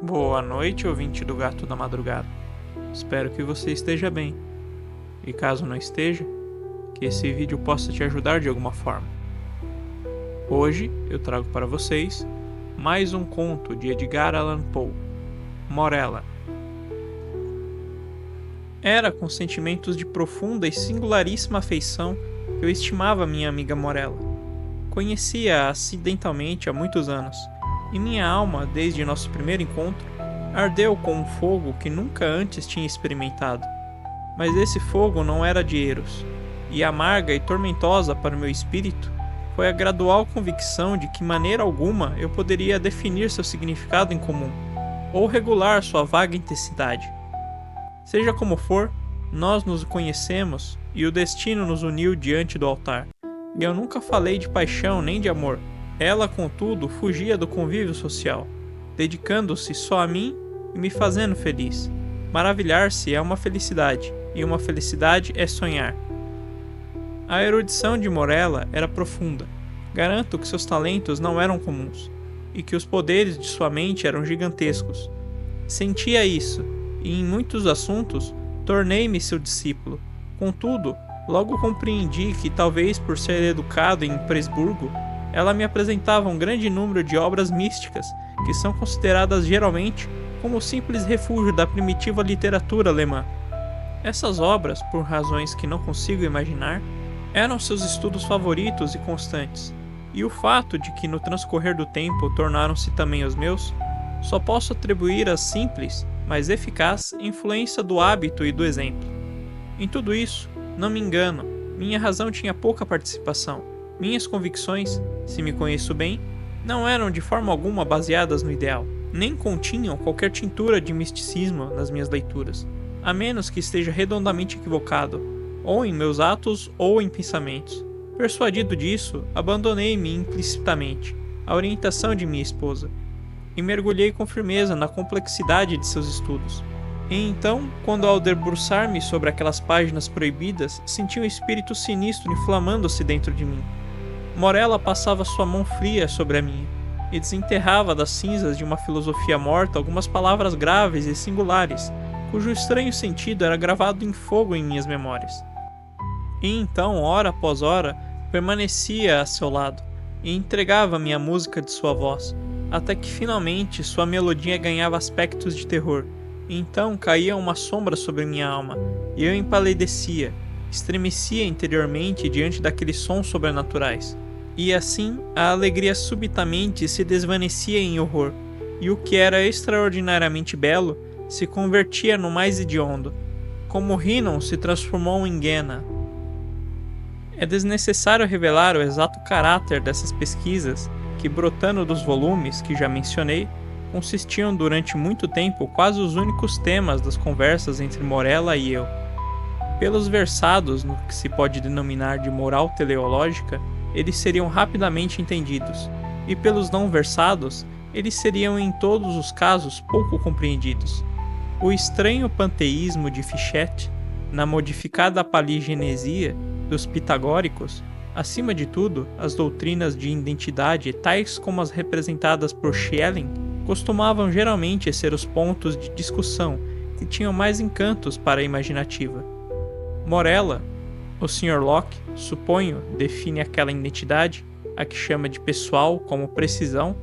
Boa noite, ouvinte do Gato da Madrugada. Espero que você esteja bem. E caso não esteja, que esse vídeo possa te ajudar de alguma forma. Hoje eu trago para vocês mais um conto de Edgar Allan Poe, Morella. Era com sentimentos de profunda e singularíssima afeição que eu estimava minha amiga Morella. Conhecia-a acidentalmente há muitos anos, e minha alma, desde nosso primeiro encontro, ardeu com um fogo que nunca antes tinha experimentado. Mas esse fogo não era de Eros, e amarga e tormentosa para o meu espírito foi a gradual convicção de que maneira alguma eu poderia definir seu significado em comum, ou regular sua vaga intensidade. Seja como for, nós nos conhecemos e o destino nos uniu diante do altar. E eu nunca falei de paixão nem de amor. Ela, contudo, fugia do convívio social, dedicando-se só a mim e me fazendo feliz. Maravilhar-se é uma felicidade, e uma felicidade é sonhar. A erudição de Morella era profunda. Garanto que seus talentos não eram comuns, e que os poderes de sua mente eram gigantescos. Sentia isso, e em muitos assuntos tornei-me seu discípulo. Contudo, logo compreendi que, talvez por ser educado em Presburgo, ela me apresentava um grande número de obras místicas, que são consideradas geralmente como o simples refúgio da primitiva literatura alemã. Essas obras, por razões que não consigo imaginar, eram seus estudos favoritos e constantes, e o fato de que no transcorrer do tempo tornaram-se também os meus, só posso atribuir à simples, mas eficaz influência do hábito e do exemplo. Em tudo isso, não me engano, minha razão tinha pouca participação. Minhas convicções, se me conheço bem, não eram de forma alguma baseadas no ideal, nem continham qualquer tintura de misticismo nas minhas leituras, a menos que esteja redondamente equivocado, ou em meus atos ou em pensamentos. Persuadido disso, abandonei-me implicitamente à orientação de minha esposa, e mergulhei com firmeza na complexidade de seus estudos. E então, quando ao debruçar-me sobre aquelas páginas proibidas, senti um espírito sinistro inflamando-se dentro de mim. Morella passava sua mão fria sobre a minha, e desenterrava das cinzas de uma filosofia morta algumas palavras graves e singulares, cujo estranho sentido era gravado em fogo em minhas memórias. E então, hora após hora, permanecia a seu lado, e entregava-me a música de sua voz, até que finalmente sua melodia ganhava aspectos de terror, e então caía uma sombra sobre minha alma, e eu empalidecia, estremecia interiormente diante daqueles sons sobrenaturais. E assim, a alegria subitamente se desvanecia em horror, e o que era extraordinariamente belo se convertia no mais hediondo, como Rhinon se transformou em Genna. É desnecessário revelar o exato caráter dessas pesquisas, que, brotando dos volumes que já mencionei, consistiam durante muito tempo quase os únicos temas das conversas entre Morella e eu. Pelos versados no que se pode denominar de moral teleológica, eles seriam rapidamente entendidos, e pelos não versados, eles seriam em todos os casos pouco compreendidos. O estranho panteísmo de Fichte, na modificada paligenesia dos pitagóricos, acima de tudo, as doutrinas de identidade, tais como as representadas por Schelling, costumavam geralmente ser os pontos de discussão que tinham mais encantos para a imaginativa. Morella, o Sr. Locke, suponho, define aquela identidade, a que chama de pessoal como precisão,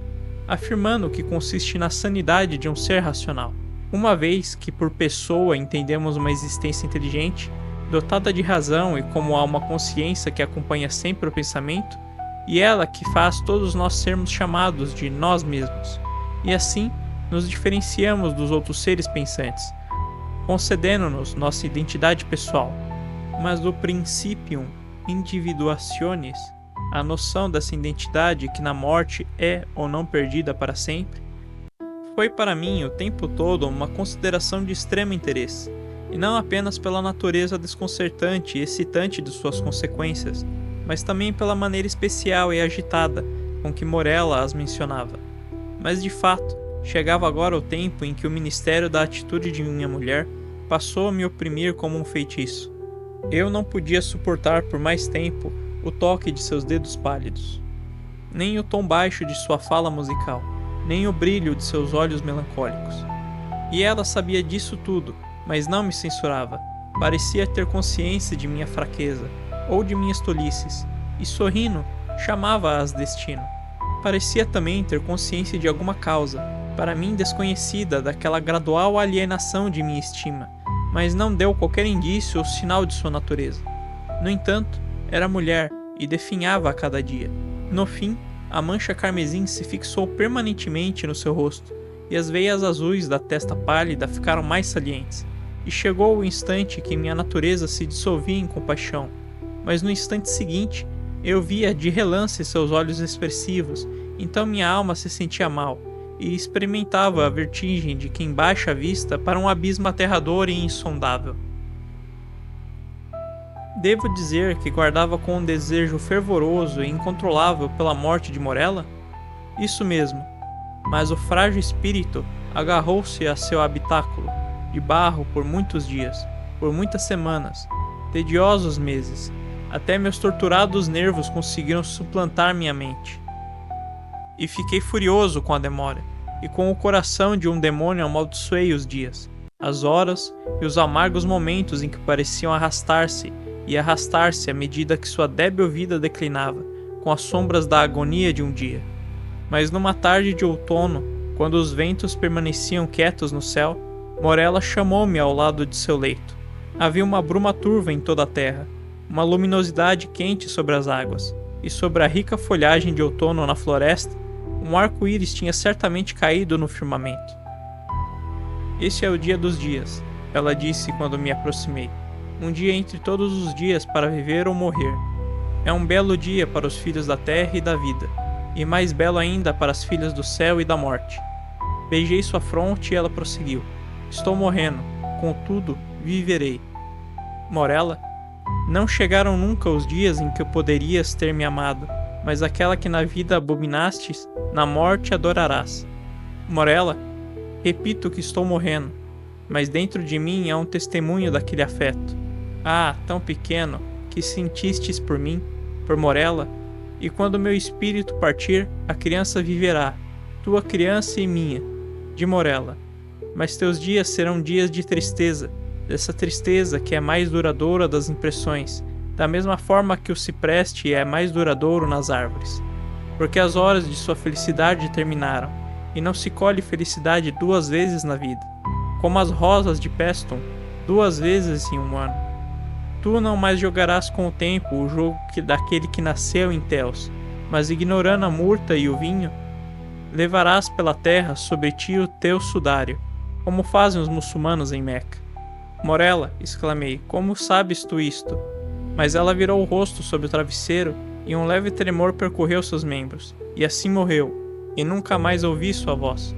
afirmando que consiste na sanidade de um ser racional. Uma vez que por pessoa entendemos uma existência inteligente, dotada de razão e como há uma consciência que acompanha sempre o pensamento, e ela que faz todos nós sermos chamados de nós mesmos, e assim nos diferenciamos dos outros seres pensantes, concedendo-nos nossa identidade pessoal. Mas o principium individuationis, a noção dessa identidade que na morte é ou não perdida para sempre, foi para mim o tempo todo uma consideração de extremo interesse, e não apenas pela natureza desconcertante e excitante de suas consequências, mas também pela maneira especial e agitada com que Morella as mencionava. Mas de fato, chegava agora o tempo em que o ministério da atitude de minha mulher passou a me oprimir como um feitiço. Eu não podia suportar por mais tempo o toque de seus dedos pálidos, nem o tom baixo de sua fala musical, nem o brilho de seus olhos melancólicos. E ela sabia disso tudo, mas não me censurava. Parecia ter consciência de minha fraqueza, ou de minhas tolices, e sorrindo, chamava-as destino. Parecia também ter consciência de alguma causa, para mim desconhecida, daquela gradual alienação de minha estima, mas não deu qualquer indício ou sinal de sua natureza. No entanto, era mulher e definhava a cada dia. No fim, a mancha carmesim se fixou permanentemente no seu rosto, e as veias azuis da testa pálida ficaram mais salientes, e chegou o instante que minha natureza se dissolvia em compaixão, mas no instante seguinte, eu via de relance seus olhos expressivos, então minha alma se sentia mal, e experimentava a vertigem de quem baixa a vista para um abismo aterrador e insondável. Devo dizer que guardava com um desejo fervoroso e incontrolável pela morte de Morella? Isso mesmo, mas o frágil espírito agarrou-se a seu habitáculo, de barro por muitos dias, por muitas semanas, tediosos meses, até meus torturados nervos conseguiram suplantar minha mente. E fiquei furioso com a demora, e com o coração de um demônio amaldiçoei os dias, as horas e os amargos momentos em que pareciam arrastar-se e arrastar-se à medida que sua débil vida declinava, com as sombras da agonia de um dia. Mas numa tarde de outono, quando os ventos permaneciam quietos no céu, Morella chamou-me ao lado de seu leito. Havia uma bruma turva em toda a terra, uma luminosidade quente sobre as águas, e sobre a rica folhagem de outono na floresta, um arco-íris tinha certamente caído no firmamento. Este é o dia dos dias, ela disse quando me aproximei. Um dia entre todos os dias para viver ou morrer. É um belo dia para os filhos da terra e da vida, e mais belo ainda para as filhas do céu e da morte. Beijei sua fronte e ela prosseguiu. Estou morrendo, contudo, viverei. Morella, não chegaram nunca os dias em que poderias ter me amado, mas aquela que na vida abominastes, na morte adorarás. Morella, repito que estou morrendo, mas dentro de mim há um testemunho daquele afeto. Ah, tão pequeno, que sentistes por mim, por Morella, e quando meu espírito partir, a criança viverá, tua criança e minha, de Morella. Mas teus dias serão dias de tristeza, dessa tristeza que é mais duradoura das impressões, da mesma forma que o cipreste é mais duradouro nas árvores. Porque as horas de sua felicidade terminaram, e não se colhe felicidade duas vezes na vida, como as rosas de Pestum, duas vezes em um ano. Tu não mais jogarás com o tempo o jogo daquele que nasceu em Teos, mas ignorando a murta e o vinho, levarás pela terra sobre ti o teu sudário, como fazem os muçulmanos em Meca. Morella, exclamei, como sabes tu isto? Mas ela virou o rosto sobre o travesseiro e um leve tremor percorreu seus membros, e assim morreu, e nunca mais ouvi sua voz.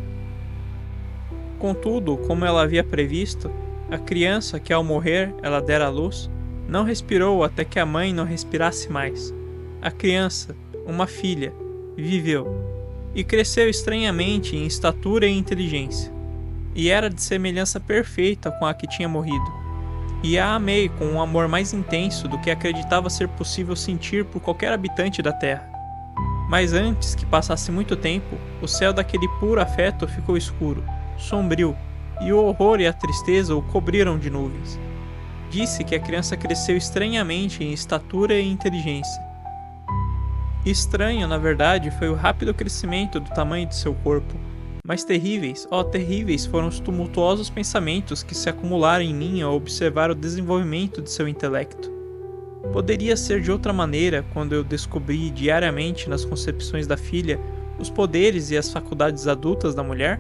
Contudo, como ela havia previsto, a criança que ao morrer ela dera à luz, não respirou até que a mãe não respirasse mais. A criança, uma filha, viveu, e cresceu estranhamente em estatura e inteligência, e era de semelhança perfeita com a que tinha morrido, e a amei com um amor mais intenso do que acreditava ser possível sentir por qualquer habitante da terra. Mas antes que passasse muito tempo, o céu daquele puro afeto ficou escuro, sombrio, e o horror e a tristeza o cobriram de nuvens. Disse que a criança cresceu estranhamente em estatura e inteligência. Estranho, na verdade, foi o rápido crescimento do tamanho de seu corpo, mas terríveis, terríveis foram os tumultuosos pensamentos que se acumularam em mim ao observar o desenvolvimento de seu intelecto. Poderia ser de outra maneira quando eu descobri diariamente nas concepções da filha os poderes e as faculdades adultas da mulher?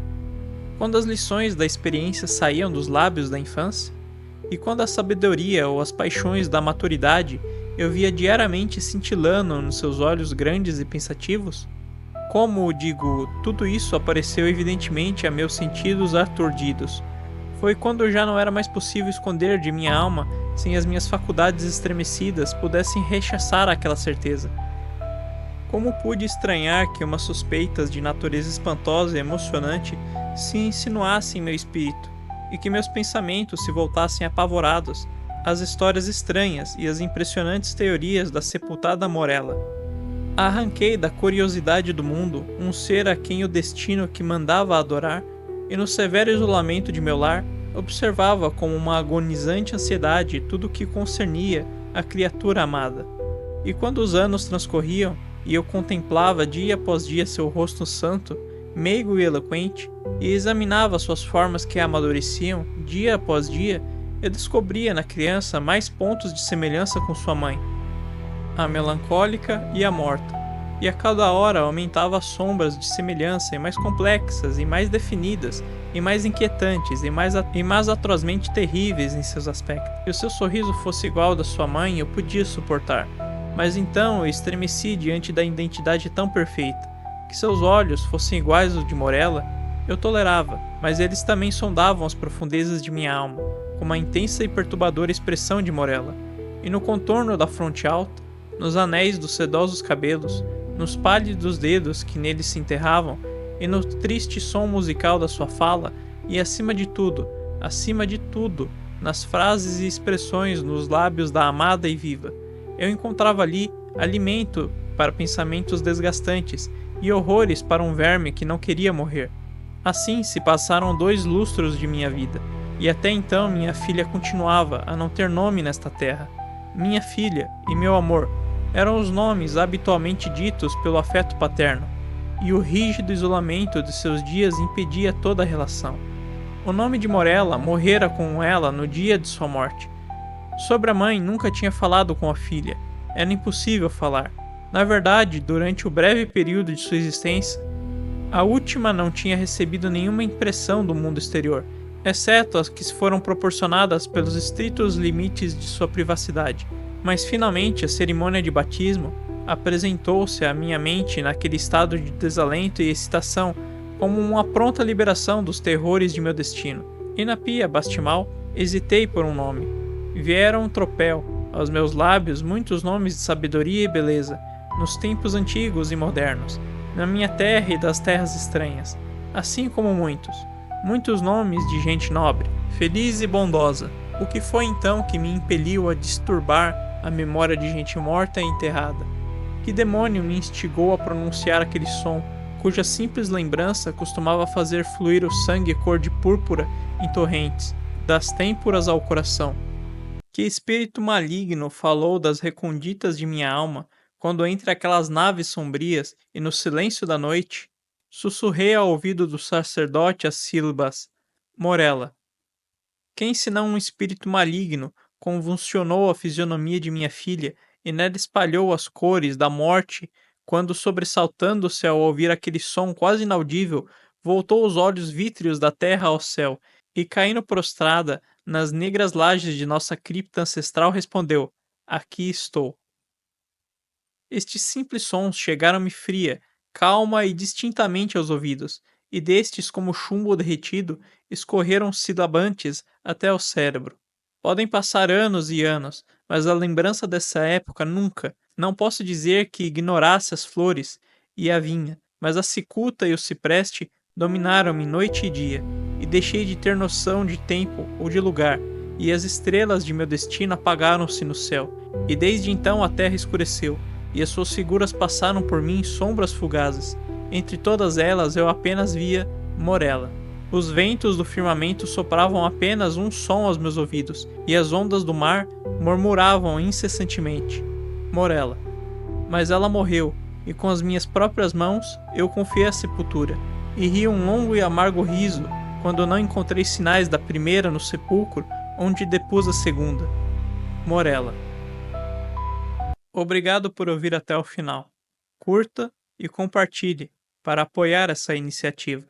Quando as lições da experiência saíam dos lábios da infância? E quando a sabedoria ou as paixões da maturidade eu via diariamente cintilando nos seus olhos grandes e pensativos? Como, digo, tudo isso apareceu evidentemente a meus sentidos aturdidos. Foi quando já não era mais possível esconder de minha alma sem as minhas faculdades estremecidas pudessem rechaçar aquela certeza. Como pude estranhar que umas suspeitas de natureza espantosa e emocionante se insinuassem em meu espírito, e que meus pensamentos se voltassem apavorados às histórias estranhas e às impressionantes teorias da sepultada Morella. Arranquei da curiosidade do mundo um ser a quem o destino que mandava adorar, e no severo isolamento de meu lar, observava com uma agonizante ansiedade tudo o que concernia a criatura amada. E quando os anos transcorriam, e eu contemplava dia após dia seu rosto santo, meigo e eloquente, e examinava suas formas que amadureciam, dia após dia, eu descobria na criança mais pontos de semelhança com sua mãe, a melancólica e a morta, e a cada hora aumentava as sombras de semelhança e mais complexas, e mais definidas, e mais inquietantes, e mais atrozmente terríveis em seus aspectos. Se o seu sorriso fosse igual ao da sua mãe, eu podia suportar, mas então eu estremeci diante da identidade tão perfeita. Que seus olhos fossem iguais aos de Morella, eu tolerava, mas eles também sondavam as profundezas de minha alma, com a intensa e perturbadora expressão de Morella, e no contorno da fronte alta, nos anéis dos sedosos cabelos, nos pálidos dedos que neles se enterravam, e no triste som musical da sua fala, e acima de tudo, nas frases e expressões nos lábios da amada e viva, eu encontrava ali alimento para pensamentos desgastantes e horrores para um verme que não queria morrer. Assim se passaram 2 lustros de minha vida, e até então minha filha continuava a não ter nome nesta terra. Minha filha e meu amor eram os nomes habitualmente ditos pelo afeto paterno, e o rígido isolamento de seus dias impedia toda a relação. O nome de Morella morrera com ela no dia de sua morte. Sobre a mãe nunca tinha falado com a filha, era impossível falar. Na verdade, durante o breve período de sua existência, a última não tinha recebido nenhuma impressão do mundo exterior, exceto as que foram proporcionadas pelos estritos limites de sua privacidade. Mas finalmente a cerimônia de batismo apresentou-se à minha mente naquele estado de desalento e excitação como uma pronta liberação dos terrores de meu destino. E na pia batismal hesitei por um nome. Vieram um tropel, aos meus lábios muitos nomes de sabedoria e beleza, nos tempos antigos e modernos, na minha terra e das terras estranhas, assim como muitos nomes de gente nobre, feliz e bondosa. O que foi então que me impeliu a disturbar a memória de gente morta e enterrada? Que demônio me instigou a pronunciar aquele som, cuja simples lembrança costumava fazer fluir o sangue cor de púrpura em torrentes, das têmporas ao coração? Que espírito maligno falou das recônditas de minha alma, quando entre aquelas naves sombrias e no silêncio da noite, sussurrei ao ouvido do sacerdote as sílabas: Morella. Quem senão um espírito maligno convulsionou a fisionomia de minha filha e nela espalhou as cores da morte quando, sobressaltando-se ao ouvir aquele som quase inaudível, voltou os olhos vítreos da terra ao céu e, caindo prostrada nas negras lajes de nossa cripta ancestral, respondeu: Aqui estou. Estes simples sons chegaram-me fria, calma e distintamente aos ouvidos, e destes, como chumbo derretido, escorreram silabantes até ao cérebro. Podem passar anos e anos, mas a lembrança dessa época nunca. Não posso dizer que ignorasse as flores e a vinha, mas a cicuta e o cipreste dominaram-me noite e dia, e deixei de ter noção de tempo ou de lugar, e as estrelas de meu destino apagaram-se no céu, e desde então a terra escureceu, e as suas figuras passaram por mim sombras fugazes. Entre todas elas eu apenas via Morella. Os ventos do firmamento sopravam apenas um som aos meus ouvidos, e as ondas do mar murmuravam incessantemente: Morella. Mas ela morreu, e com as minhas próprias mãos eu confiei a sepultura, e ri um longo e amargo riso quando não encontrei sinais da primeira no sepulcro onde depus a segunda. Morella. Obrigado por ouvir até o final. Curta e compartilhe para apoiar essa iniciativa.